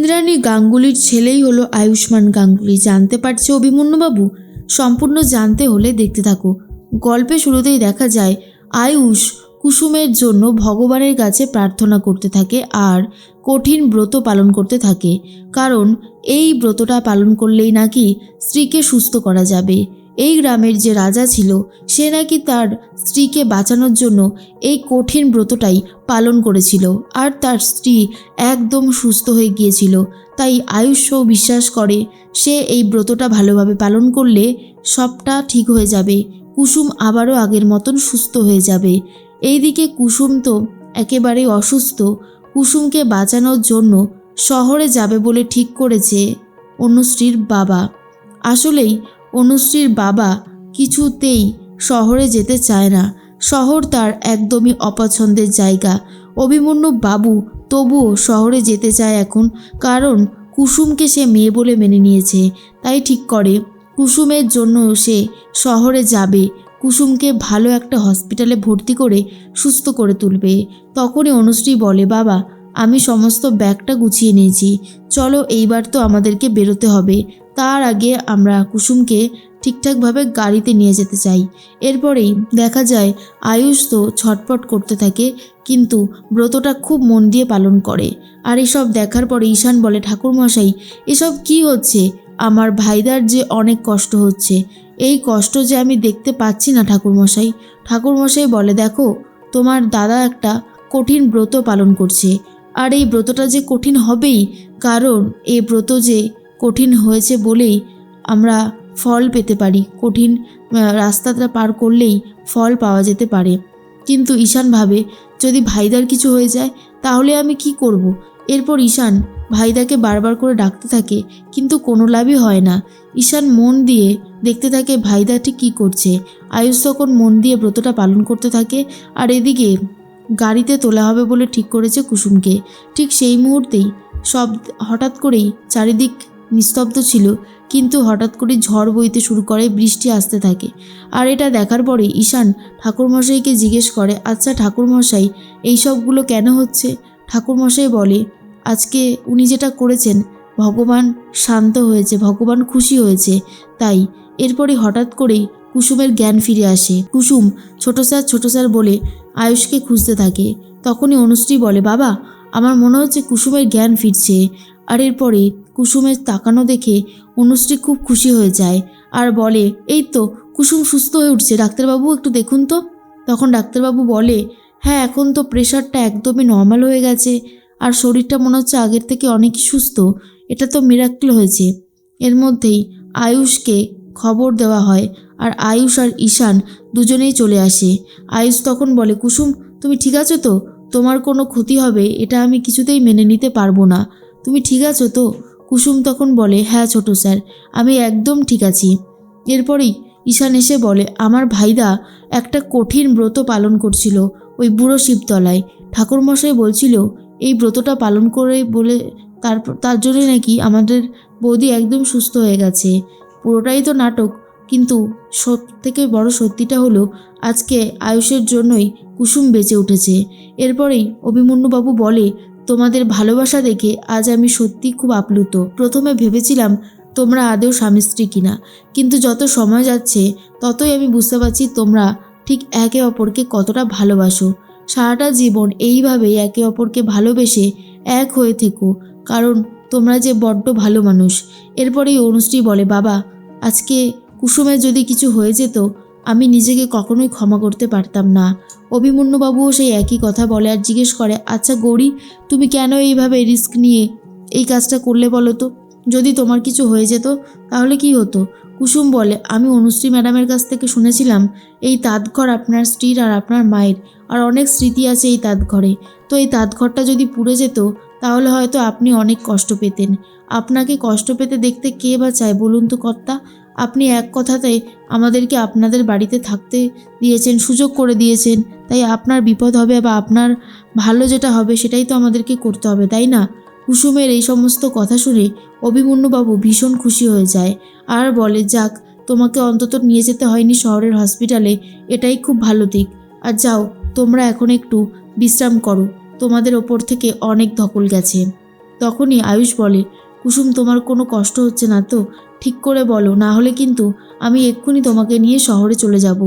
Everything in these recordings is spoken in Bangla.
ইন্দ্রাণী গাঙ্গুলির ছেলেই হলো আয়ুষ্মান গাঙ্গুলি। জানতে পারছে অভিমন্যুবাবু? সম্পূর্ণ জানতে হলে দেখতে থাকো। গল্পে শুরুতেই দেখা যায় আয়ুষ কুসুমের জন্য ভগবানের কাছে প্রার্থনা করতে থাকে আর কঠিন ব্রত পালন করতে থাকে, কারণ এই ব্রতটা পালন করলেই নাকি স্ত্রীকে সুস্থ করা যাবে। এই গ্রামের যে রাজা ছিল সে নাকি তার স্ত্রীকে বাঁচানোর জন্য এই কঠিন ব্রতটাই পালন করেছিল আর তার স্ত্রী একদম সুস্থ হয়ে গিয়েছিল। তাই আয়ুষও বিশ্বাস করে সে এই ব্রতটা ভালোভাবে পালন করলে সবটা ঠিক হয়ে যাবে, কুসুম আবারও আগের মতন সুস্থ হয়ে যাবে। এইদিকে কুসুম তো একেবারেই অসুস্থ। কুসুমকে বাঁচানোর জন্য শহরে যাবে বলে ঠিক করেছে অনুশ্রীর বাবা। আসলেই অনুশ্রীর বাবা কিছুতেই শহরে যেতে চায় না। শহর তার একদমই অপছন্দের জায়গা। অভিমন্যু বাবু তবুও শহরে যেতে চায় এখন, কারণ কুসুমকে সে মেয়ে বলে মেনে নিয়েছে। তাই ঠিক করে কুসুমের জন্য সে শহরে যাবে, কুসুমকে ভালো একটা হসপিটালে ভর্তি করে সুস্থ করে তুলবে। তখনই অনুশ্রী বলে, বাবা আমি সমস্ত ব্যাগটা গুছিয়ে নিয়েছি, চলো এইবার তো আমাদেরকে বেরোতে হবে। তার আগে আমরা কুসুমকে ঠিকঠাকভাবে গাড়িতে নিয়ে যেতে চাই। এরপরেই দেখা যায় আয়ুষ তো ছটপট করতে থাকে, কিন্তু ব্রতটা খুব মন দিয়ে পালন করে। আর এসব দেখার পরে ঈশান বলে, ঠাকুরমশাই এসব কি হচ্ছে? আমার ভাইদার যে অনেক কষ্ট হচ্ছে, এই কষ্ট যে আমি দেখতে পাচ্ছি না ঠাকুরমশাই। ঠাকুরমশাই বলে, দেখো তোমার দাদা একটা কঠিন ব্রত পালন করছে, আর এই ব্রতটা যে কঠিন হবেই, কারণ এই ব্রত যে কঠিন হয়েছে বলেই আমরা ফল পেতে পারি। কঠিন রাস্তাটা পার করলেই ফল পাওয়া যেতে পারে। কিন্তু ঈশান ভাবে, যদি ভাইদার কিছু হয়ে যায় তাহলে আমি কি করব? এরপর ঈশান ভাইদাকে বারবার করে ডাকতে থাকে, কিন্তু কোনো লাভই হয় না। ঈশান মন দিয়ে দেখতে থাকে ভাইদা ঠিক কী করছে। আয়ুষ তখন মন দিয়ে ব্রতটা পালন করতে থাকে, আর এদিকে গাড়িতে তোলা হবে বলে ঠিক করেছে কুসুমকে। ঠিক সেই মুহূর্তেই সব হঠাৎ করেই চারিদিক নিস্তব্ধ ছিল, কিন্তু হঠাৎ করে ঝড় বইতে শুরু করে, বৃষ্টি আসতে থাকে। আর এটা দেখার পরে ঈশান ঠাকুরমশাইকে জিজ্ঞেস করে, আচ্ছা ঠাকুরমশাই এই সবগুলো কেন হচ্ছে? ঠাকুরমশাই বলে, আজকে উনি যেটা করেছেন ভগবান শান্ত হয়েছে, ভগবান খুশি হয়েছে, তাই। এরপরে হঠাৎ করেই কুসুমের জ্ঞান ফিরে আসে। কুসুম ছোট স্যার বলে আয়ুষকে খুঁজতে থাকে। তখনই অনুশ্রী বলে, বাবা আমার মনে হচ্ছে কুসুমের জ্ঞান ফিরছে। আর এরপরে কুসুমের তাকানো দেখে অনুশ্রী খুব খুশি হয়ে যায় আর বলে, এই তো কুসুম সুস্থ হয়ে উঠছে, ডাক্তারবাবু একটু দেখুন তো। তখন ডাক্তারবাবু বলে, হ্যাঁ এখন তো প্রেশারটা একদমই নর্মাল হয়ে গেছে, আর শরীরটা মনে হচ্ছে আগের থেকে অনেকই সুস্থ। এটা তো মিরাক্কেল হয়েছে। এর মধ্যেই আয়ুষকে খবর দেওয়া হয়, আর আয়ুষ আর ঈশান দুজনেই চলে আসে। আয়ুষ তখন বলে, কুসুম তুমি ঠিক আছো তো? তোমার কোনো ক্ষতি হবে এটা আমি কিছুতেই মেনে নিতে পারবো না, তুমি ঠিক আছো তো? কুসুম তখন বলে, হ্যাঁ ছোট স্যার আমি একদম ঠিক আছি। এরপরেই ঈশান এসে বলে, আমার ভাইদা একটা কঠিন ব্রত পালন করছিল ওই বুড়ো শিবতলায়। ঠাকুরমশাই বলছিল এই ব্রতটা পালন করে বলে তার জন্যই নাকি আমাদের বৌদি একদম সুস্থ হয়ে গেছে। পুরোটাই তো নাটক, কিন্তু সব থেকে বড় সত্যিটা হলো আজকে আয়ুষের জন্যই কুসুম বেঁচে উঠেছে। এরপরেই অভিমন্যুবাবু বলে, তোমাদের ভালোবাসা দেখে আজ আমি সত্যি খুব আপ্লুত। প্রথমে ভেবেছিলাম তোমরা আদৌ স্বামী স্ত্রী কিনা, কিন্তু যত সময় যাচ্ছে ততই আমি বুঝতে পারছি তোমরা ঠিক একে অপরকে কতটা ভালোবাসো। সারাটা জীবন এইভাবেই একে অপরকে ভালোবেসে এক হয়ে থেকো, কারণ তোমরা যে বড্ড ভালো মানুষ। এরপরেই অনুশ্রী বলে, বাবা আজকে কুসুমের যদি কিছু হয়ে যেত আমি নিজেকে কখনোই ক্ষমা করতে পারতাম না। অভিমন্যুবাবুও সেই একই কথা বলে আর জিজ্ঞেস করে, আচ্ছা গৌরী তুমি কেন এইভাবে রিস্ক নিয়ে এই কাজটা করলে বলো তো? যদি তোমার কিছু হয়ে যেত তাহলে কি হতো? কুসুম বলে, আমি অনুশ্রী ম্যাডামের কাছ থেকে শুনেছিলাম এই তাঁতঘর আপনার স্ত্রীর আর আপনার মায়ের, আর অনেক স্মৃতি আছে এই তাঁতঘরে। তো এই তাঁতঘরটা যদি পুড়ে যেত তাহলে হয়তো আপনি অনেক কষ্ট পেতেন। আপনাকে কষ্ট পেতে দেখতে কে বা চায় বলুন তো কর্তা? আপনি এক কথাতে আমাদেরকে আপনাদের বাড়িতে থাকতে দিয়েছেন, সুযোগ করে দিয়েছেন, তাই আপনার বিপদ হবে বা আপনার ভালো যেটা হবে সেটাই তো আমাদেরকে করতে হবে, তাই না? কুসুমের এই সমস্ত কথা শুনে অভিমন্যুবাবু ভীষণ খুশি হয়ে যায় আর বলে, যাক তোমাকে অন্তত নিয়ে যেতে হয়নি শহরের হসপিটালে, এটাই খুব ভালো দিক। আর যাও তোমরা এখন একটু বিশ্রাম করো, তোমাদের ওপর থেকে অনেক ধকল গেছে। তখনই আয়ুষ বলে, কুসুম তোমার কোনো কষ্ট হচ্ছে না তো? ঠিক করে বলো, না হলে কিন্তু আমি এক্ষুনি তোমাকে নিয়ে শহরে চলে যাব।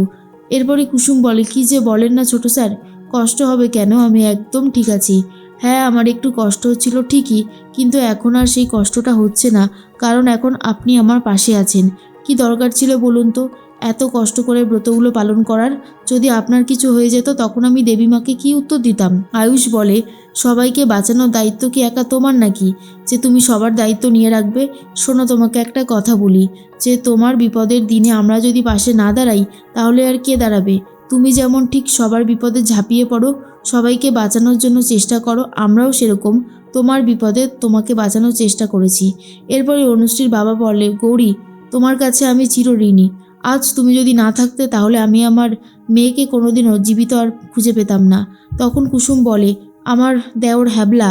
এরপরে কুসুম বলে, কি যে বলেন না ছোট স্যার, কষ্ট হবে কেন, আমি একদম ঠিক আছি। হ্যাঁ, আমার একটু কষ্ট হচ্ছিল ঠিকই, কিন্তু এখন আর সেই কষ্টটা হচ্ছে না, কারণ এখন আপনি আমার পাশে আছেন। কি দরকার ছিল বলুন তো এত কষ্ট করে ব্রতগুলো পালন করার? যদি আপনার কিছু হয়ে যেত তখন আমি দেবীমাকে কি উত্তর দিতাম? আয়ুষ বলে, সবাইকে বাঁচানোর দায়িত্ব কি একা তোমার নাকি যে তুমি সবার দায়িত্ব নিয়ে রাখবে? শোনো, তোমাকে একটা কথা বলি, যে তোমার বিপদের দিনে আমরা যদি পাশে না দাঁড়াই তাহলে আর কে দাঁড়াবে? তুমি যেমন ঠিক সবার বিপদে ঝাঁপিয়ে পড়ো, সবাইকে বাঁচানোর জন্য চেষ্টা করো, আমরাও সেরকম তোমার বিপদে তোমাকে বাঁচানোর চেষ্টা করেছি। এরপরে অনুশ্রীর বাবা বলে, গৌরী, তোমার কাছে আমি চিরঋণী। আজ তুমি যদি না থাকতে তাহলে আমি আমার মেয়েকে কোনোদিনও জীবিত আর খুঁজে পেতাম না। তখন কুসুম বলে, আমার দেওর হ্যাবলা,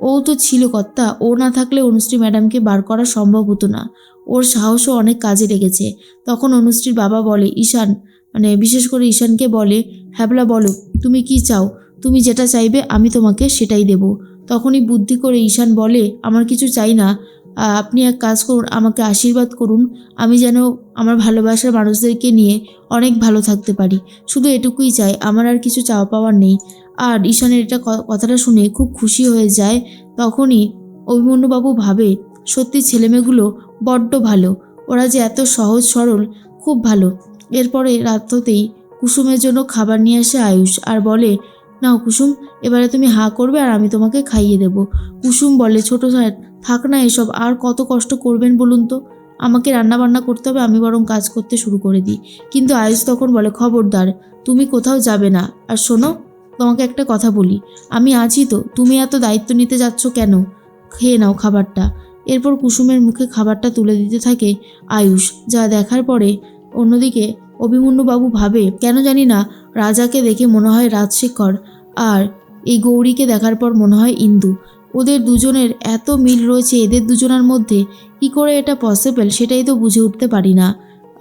ও তো ছিল কর্তা, ও না থাকলে অনুশ্রী ম্যাডামকে বার করা সম্ভব হতো না, ওর সাহসও অনেক কাজে লেগেছে। তখন অনুশ্রীর বাবা বলে, ঈশান, বিশেষ করে ঈশানকে বলে, হ্যাবলা বলো তুমি কি চাও, তুমি যেটা চাইবে আমি তোমাকে সেটাই দেব। তখনই বুদ্ধি করে ঈশান বলে, আমার কিছু চাই না, আপনি এক কাজ করুন, আমাকে আশীর্বাদ করুন, আমি যেন আমার ভালোবাসার মানুষদেরকে নিয়ে অনেক ভালো থাকতে পারি, শুধু এটুকুই চাই, আমার আর কিছু চাওয়া পাওয়ার নেই। আর ঈশানের এটা কথাটা শুনে খুব খুশি হয়ে যায়। তখনই অভিমন্যুবাবু ভাবে, সত্যি ছেলেমেয়েগুলো বড্ড ভালো, ওরা যে এত সহজ সরল, খুব ভালো। এরপরে রাত হতেই কুসুমের জন্য খাবার নিয়ে আসে আয়ুষ আর বলে, নাও কুসুম, এবারে তুমি হাঁ করবে আর আমি তোমাকে খাইয়ে দেব। কুসুম বলে, ছোট স্যার থাক না এসব, আর কত কষ্ট করবেন বলুন তো, আমাকে রান্না বান্না করতে হবে, আমি বরং কাজ করতে শুরু করে দিই। কিন্তু আয়ুষ তখন বলে, খবরদার, তুমি কোথাও যাবে না। আর শোনো, তোমাকে একটা কথা বলি, আমি আছি তো, তুমি এত দায়িত্ব নিতে যাচ্ছ কেন? খেয়ে নাও খাবারটা। এরপর কুসুমের মুখে খাবারটা তুলে দিতে থাকে আয়ুষ, যা দেখার পরে অন্যদিকে অভিমন্যুবাবু ভাবে, কেন জানি না রাজাকে দেখে মনে হয় রাজশেখর, আর এই গৌরীকে দেখার পর মনে হয় ইন্দু। ওদের দুজনের এত মিল রয়েছে, এদের দুজনের মধ্যে কি করে এটা পসিবল সেটাই তো বুঝে উঠতে পারি না।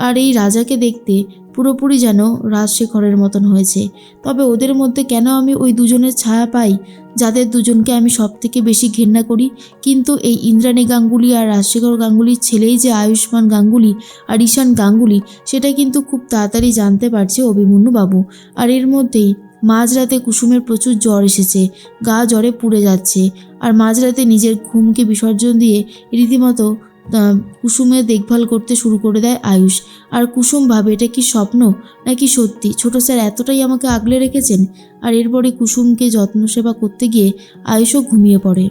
আর এই রাজাকে দেখতে পুরোপুরি যেন রাজশেখরের মতন হয়েছে। তবে ওদের মধ্যে কেন আমি ওই দুজনের ছায়া পাই, যাদের দুজনকে আমি সব থেকে বেশি ঘেন্না করি? কিন্তু এই ইন্দ্রাণী গাঙ্গুলি আর রাজশেখর গাঙ্গুলির ছেলেই যে আয়ুষ্মান গাঙ্গুলি আর ঈশান গাঙ্গুলি, সেটা কিন্তু খুব তাড়াতাড়ি জানতে পারছে অভিমন্যুবাবু। আর এর মধ্যেই মাঝরাতে কুসুমের প্রচুর জ্বর এসেছে, গা জ্বরে পুড়ে যাচ্ছে। আর মাঝরাতে নিজের ঘুমকে বিসর্জন দিয়ে রীতিমতো কুসুমের দেখভাল করতে শুরু করে দেয় আয়ুষ। আর কুসুম ভাবে, এটা কি স্বপ্ন নাকি সত্যি? ছোট স্যার এতটাই আমাকে আগলে রেখেছেন। আর এরপরে কুসুমকে যত্ন সেবা করতে গিয়ে আয়ুষও ঘুমিয়ে পড়ে।